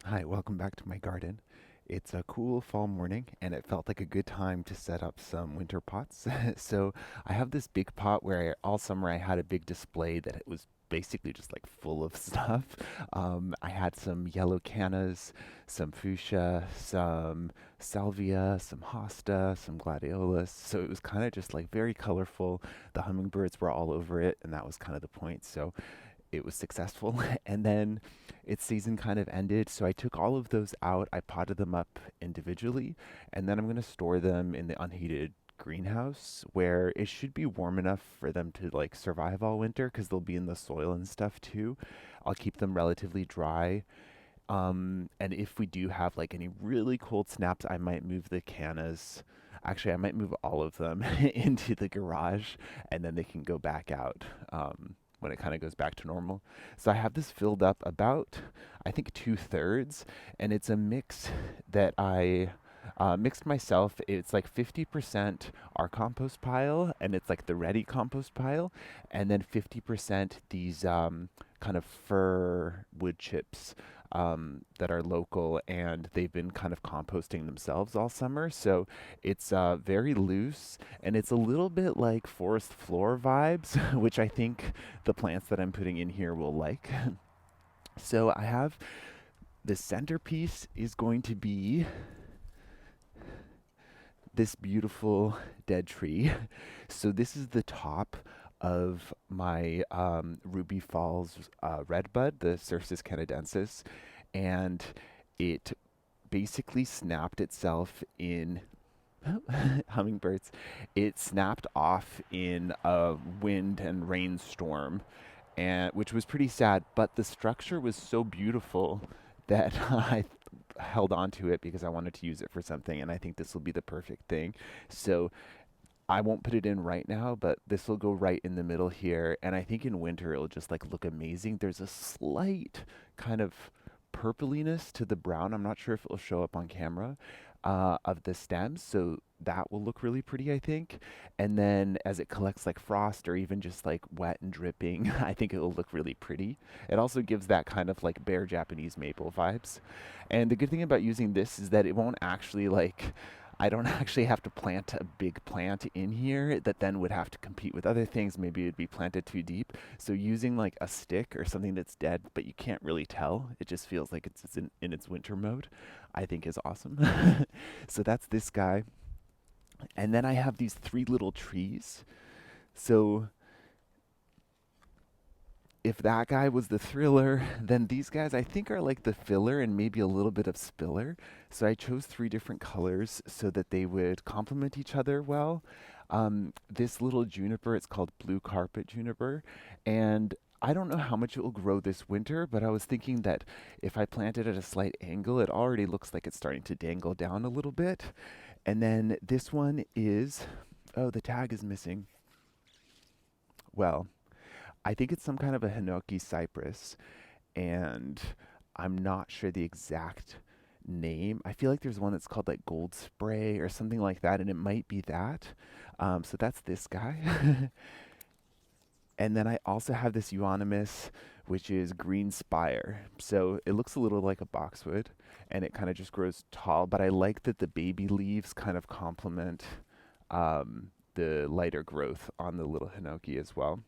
Hi, welcome back to my garden. It's a cool fall morning, and it felt like a good time to set up some winter pots. So I have this big pot where all summer I had a big display that it was basically just like full of stuff. I had some yellow cannas, some fuchsia, some salvia, some hosta, some gladiolus. So it was kind of just like very colorful. The hummingbirds were all over it, and that was kind of the point. So it was successful. And then its season kind of ended. So I took all of those out. I potted them up individually. And then I'm going to store them in the unheated greenhouse where it should be warm enough for them to like survive all winter because they'll be in the soil and stuff too. I'll keep them relatively dry. And if we do have like any really cold snaps, I might move the cannas. Actually, I might move all of them into the garage and then they can go back out when it kind of goes back to normal. So I have this filled up about, I think, 2/3, and it's a mix that I mixed myself. It's like 50% our compost pile, and it's like the ready compost pile, and then 50% these kind of fir wood chips that are local, and they've been kind of composting themselves all summer. So it's very loose, and it's a little bit like forest floor vibes, which I think the plants that I'm putting in here will like. So I have the centerpiece is going to be this beautiful dead tree. So this is the top of my Ruby Falls redbud, the Cercis canadensis, and it basically snapped itself in hummingbirds. It snapped off in a wind and rainstorm, and which was pretty sad. But the structure was so beautiful that I held on to it because I wanted to use it for something, and I think this will be the perfect thing. So I won't put it in right now, but this will go right in the middle here, and I think in winter it'll just like look amazing. There's a slight kind of purpliness to the brown. I'm not sure if it'll show up on camera of the stems, so that will look really pretty, I think. And then as it collects like frost or even just like wet and dripping, I think it'll look really pretty. It also gives that kind of like bare Japanese maple vibes. And the good thing about using this is that it won't actually like I don't actually have to plant a big plant in here that then would have to compete with other things. Maybe it'd be planted too deep. So using like a stick or something that's dead, but you can't really tell, it just feels like it's in its winter mode, I think is awesome. So that's this guy. And then I have these three little trees. So if that guy was the thriller, then these guys I think are like the filler and maybe a little bit of spiller. So I chose three different colors so that they would complement each other well. This little juniper, it's called blue carpet juniper, and I don't know how much it will grow this winter, but I was thinking that if I plant it at a slight angle, it already looks like it's starting to dangle down a little bit. And then this one is, oh, the tag is missing. Well, I think it's some kind of a Hinoki cypress, and I'm not sure the exact name. I feel like there's one that's called like Gold Spray or something like that, and it might be that. So that's this guy. And then I also have this Euonymus, which is green spire. So it looks a little like a boxwood, and it kind of just grows tall. But I like that the baby leaves kind of complement the lighter growth on the little Hinoki as well.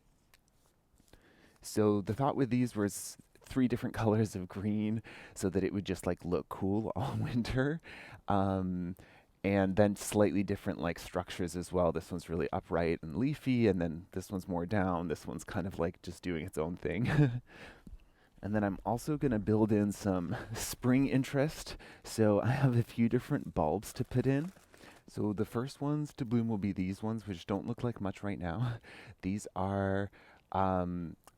So the thought with these was three different colors of green so that it would just like look cool all winter. Um, and then slightly different like structures as well. This one's really upright and leafy, and then this one's more down. This one's kind of like just doing its own thing. And then I'm also going to build in some spring interest. So I have a few different bulbs to put in. So the first ones to bloom will be these ones, which don't look like much right now. These are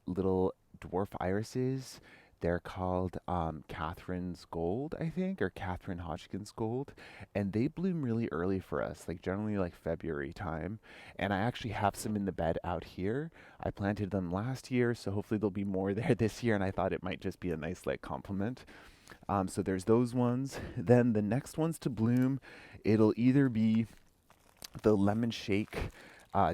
little dwarf irises. They're called Catherine's Gold, I think, or Catherine Hodgkin's Gold, and they bloom really early for us, like generally like February time. And I actually have some in the bed out here. I planted them last year, so hopefully there'll be more there this year. And I thought it might just be a nice like compliment. So there's those ones. Then the next ones to bloom, it'll either be the lemon shake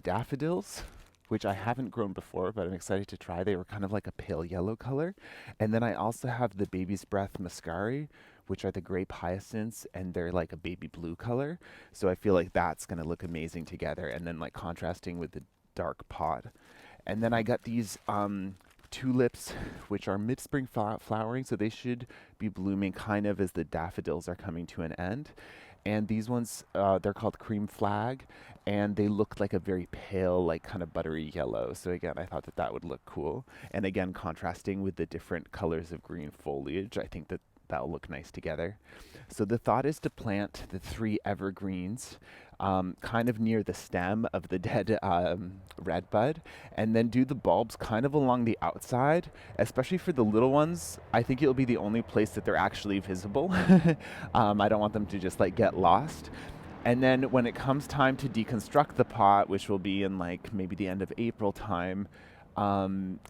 daffodils, which I haven't grown before, but I'm excited to try. They were kind of like a pale yellow color. And then I also have the Baby's Breath Muscari, which are the grape hyacinths, and they're like a baby blue color. So I feel like that's going to look amazing together, and then like contrasting with the dark pot. And then I got these tulips, which are mid-spring flowering, so they should be blooming kind of as the daffodils are coming to an end. And these ones, they're called cream flag, and they look like a very pale, like kind of buttery yellow. So again, I thought that that would look cool. And again, contrasting with the different colors of green foliage, I think that that'll look nice together. So the thought is to plant the three evergreens kind of near the stem of the dead red bud, and then do the bulbs kind of along the outside, especially for the little ones. I think it'll be the only place that they're actually visible. I don't want them to just like get lost. And then when it comes time to deconstruct the pot, which will be in like maybe the end of April time,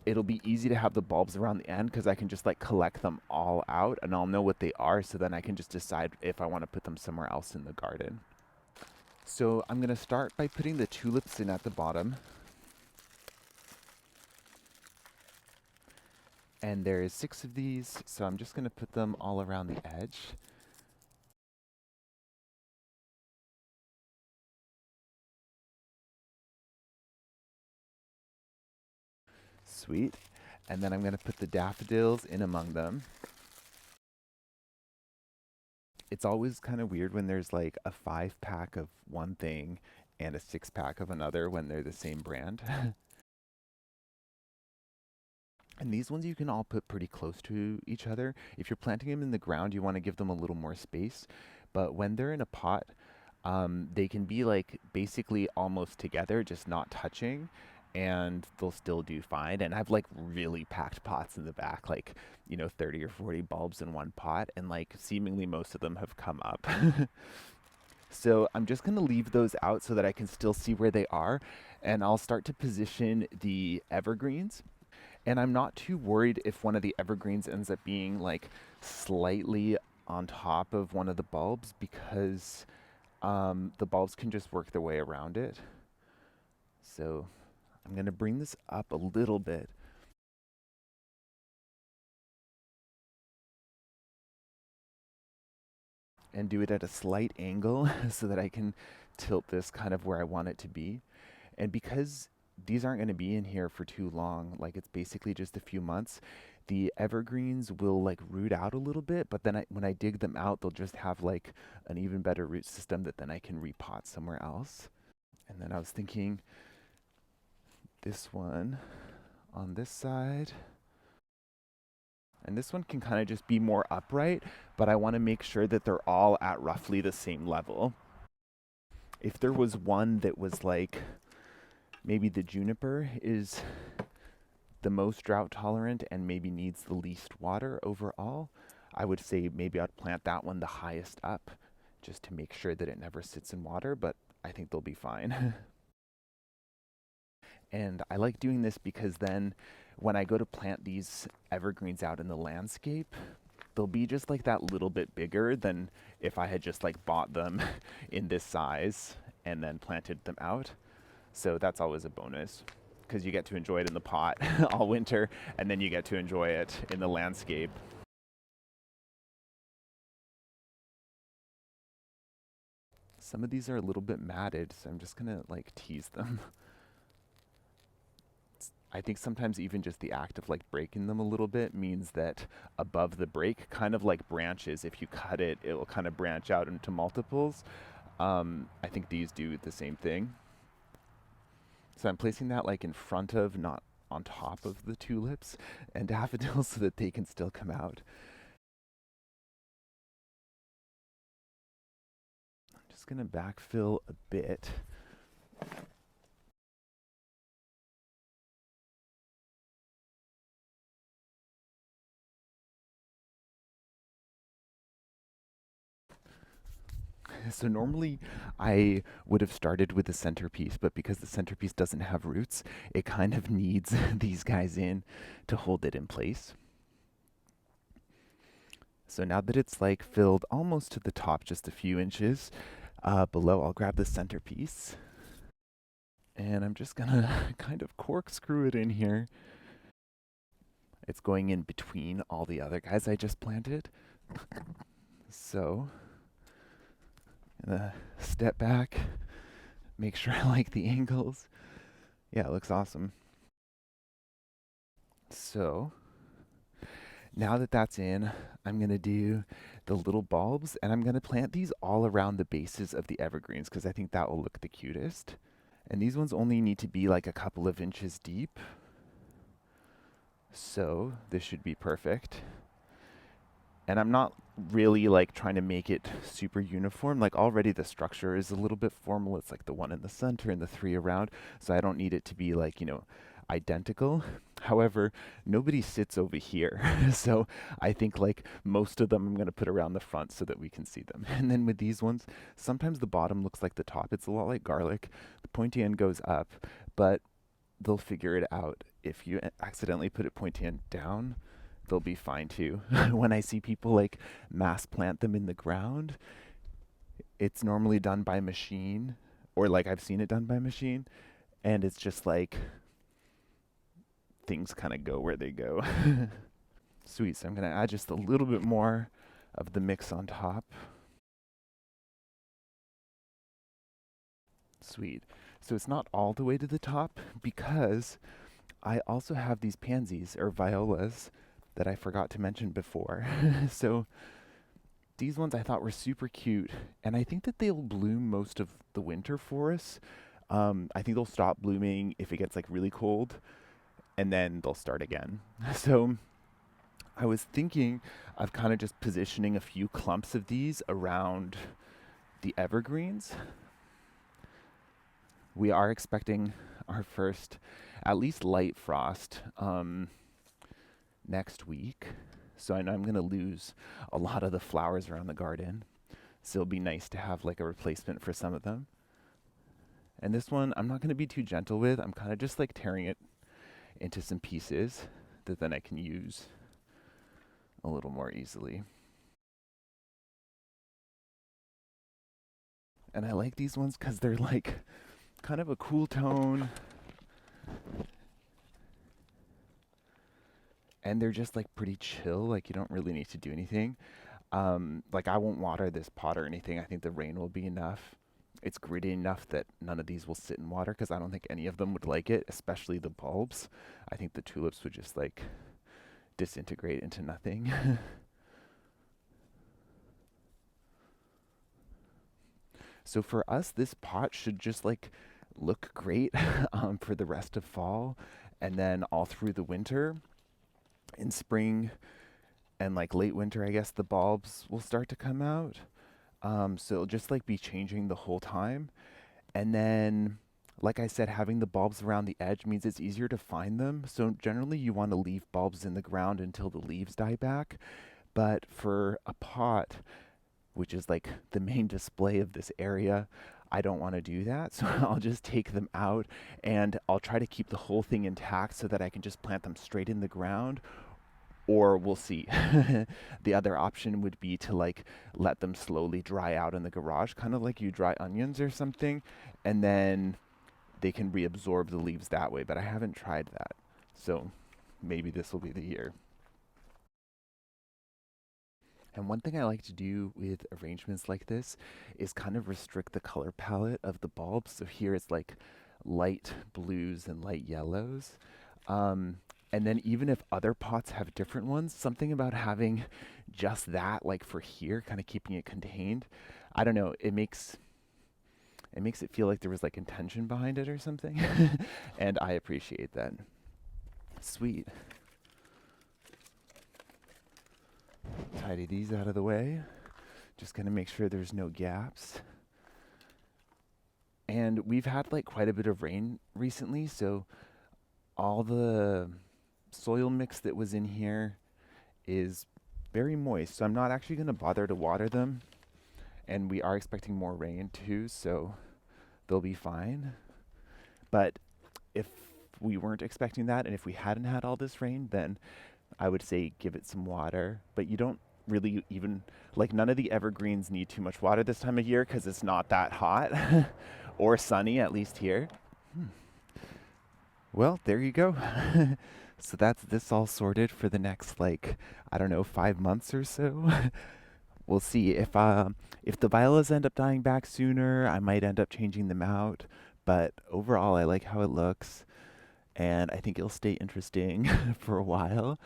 it'll be easy to have the bulbs around the end because I can just like collect them all out and I'll know what they are, so then I can just decide if I want to put them somewhere else in the garden. So I'm going to start by putting the tulips in at the bottom. And there is 6 of these, so I'm just going to put them all around the edge. Sweet. And then I'm going to put the daffodils in among them. It's always kind of weird when there's like a 5-pack of one thing and a 6-pack of another when they're the same brand. And these ones you can all put pretty close to each other. If you're planting them in the ground, you want to give them a little more space. But when they're in a pot, they can be like basically almost together, just not touching, and they'll still do fine. And I've like really packed pots in the back, like, 30 or 40 bulbs in one pot, and like seemingly most of them have come up. So I'm just going to leave those out so that I can still see where they are, and I'll start to position the evergreens. And I'm not too worried if one of the evergreens ends up being like slightly on top of one of the bulbs, because the bulbs can just work their way around it. So I'm going to bring this up a little bit. And do it at a slight angle so that I can tilt this kind of where I want it to be. And because these aren't going to be in here for too long, like it's basically just a few months, the evergreens will like root out a little bit, but then when I dig them out, they'll just have like an even better root system that then I can repot somewhere else. And then I was thinking this one on this side. And this one can kind of just be more upright, but I want to make sure that they're all at roughly the same level. If there was one that was like, maybe the Juniper is the most drought tolerant and maybe needs the least water overall, I would say maybe I'd plant that one the highest up just to make sure that it never sits in water, but I think they'll be fine. And I like doing this because then when I go to plant these evergreens out in the landscape, they'll be just like that little bit bigger than if I had just like bought them in this size and then planted them out. So that's always a bonus because you get to enjoy it in the pot all winter, and then you get to enjoy it in the landscape. Some of these are a little bit matted, so I'm just gonna like tease them. I think sometimes even just the act of like breaking them a little bit means that above the break, kind of like branches, if you cut it, it will kind of branch out into multiples. I think these do the same thing. So I'm placing that like in front of, not on top of the tulips and daffodils so that they can still come out. I'm just gonna backfill a bit. So normally I would have started with the centerpiece, but because the centerpiece doesn't have roots, it kind of needs these guys in to hold it in place. So now that it's like filled almost to the top, just a few inches below, I'll grab the centerpiece. And I'm just gonna kind of corkscrew it in here. It's going in between all the other guys I just planted. So, gonna step back, make sure I like the angles. Yeah, it looks awesome. So, now that that's in, I'm gonna do the little bulbs, and I'm gonna plant these all around the bases of the evergreens because I think that will look the cutest. And these ones only need to be like a couple of inches deep. So this should be perfect. And I'm not really like trying to make it super uniform. Like already the structure is a little bit formal. It's like the one in the center and the three around. So I don't need it to be like, identical. However, nobody sits over here. So I think like most of them I'm going to put around the front so that we can see them. And then with these ones, sometimes the bottom looks like the top. It's a lot like garlic. The pointy end goes up, but they'll figure it out. If you accidentally put it pointy end down, they'll be fine too. When I see people like mass plant them in the ground, it's normally done by machine, or like I've seen it done by machine, and it's just like things kind of go where they go. Sweet, so I'm gonna add just a little bit more of the mix on top. Sweet. So it's not all the way to the top because I also have these pansies or violas that I forgot to mention before. So these ones I thought were super cute, and I think that they'll bloom most of the winter for us. I think they'll stop blooming if it gets like really cold, and then they'll start again. So I was thinking of kind of just positioning a few clumps of these around the evergreens. We are expecting our first, at least light frost next week. So I know I'm going to lose a lot of the flowers around the garden. So it'll be nice to have like a replacement for some of them. And this one, I'm not going to be too gentle with. I'm kind of just like tearing it into some pieces that then I can use a little more easily. And I like these ones because they're like kind of a cool tone. And they're just like pretty chill. Like you don't really need to do anything. Like I won't water this pot or anything. I think the rain will be enough. It's gritty enough that none of these will sit in water because I don't think any of them would like it, especially the bulbs. I think the tulips would just like disintegrate into nothing. So for us, this pot should just like look great for the rest of fall and then all through the winter. In spring and like late winter, I guess the bulbs will start to come out. So it'll just like be changing the whole time. And then, like I said, having the bulbs around the edge means it's easier to find them. So generally you want to leave bulbs in the ground until the leaves die back. But for a pot, which is like the main display of this area, I don't want to do that. So I'll just take them out and I'll try to keep the whole thing intact so that I can just plant them straight in the ground, or we'll see. The other option would be to like let them slowly dry out in the garage, kind of like you dry onions or something, and then they can reabsorb the leaves that way. But I haven't tried that. So maybe this will be the year. And one thing I like to do with arrangements like this is kind of restrict the color palette of the bulbs. So here it's like light blues and light yellows. And then even if other pots have different ones, something about having just that, like for here, kind of keeping it contained, I don't know, it makes it feel like there was like intention behind it or something. And I appreciate that. Sweet. Tidy these out of the way. Just gonna make sure there's no gaps. And we've had like quite a bit of rain recently, so all the soil mix that was in here is very moist. So I'm not actually gonna bother to water them. And we are expecting more rain too, so they'll be fine. But if we weren't expecting that, and if we hadn't had all this rain, then I would say give it some water. But you don't really even, like none of the evergreens need too much water this time of year because it's not that hot or sunny, at least here. Hmm. Well, there you go. So that's this all sorted for the next, like, I don't know, 5 months or so. We'll see if the violas end up dying back sooner, I might end up changing them out. But overall, I like how it looks, and I think it'll stay interesting for a while.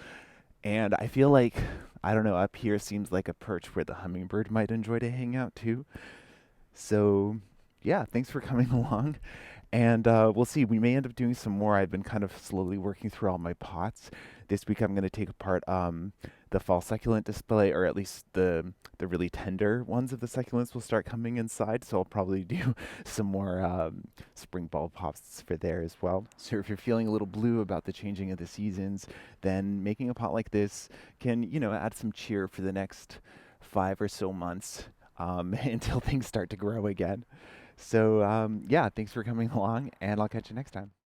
And I feel like, I don't know, up here seems like a perch where the hummingbird might enjoy to hang out too. So, yeah, thanks for coming along. And we'll see. We may end up doing some more. I've been kind of slowly working through all my pots. This week I'm going to take apart the fall succulent display, or at least the really tender ones of the succulents will start coming inside. So I'll probably do some more spring bulb pots for there as well. So if you're feeling a little blue about the changing of the seasons, then making a pot like this can, add some cheer for the next 5 or so months until things start to grow again. So, yeah, thanks for coming along, and I'll catch you next time.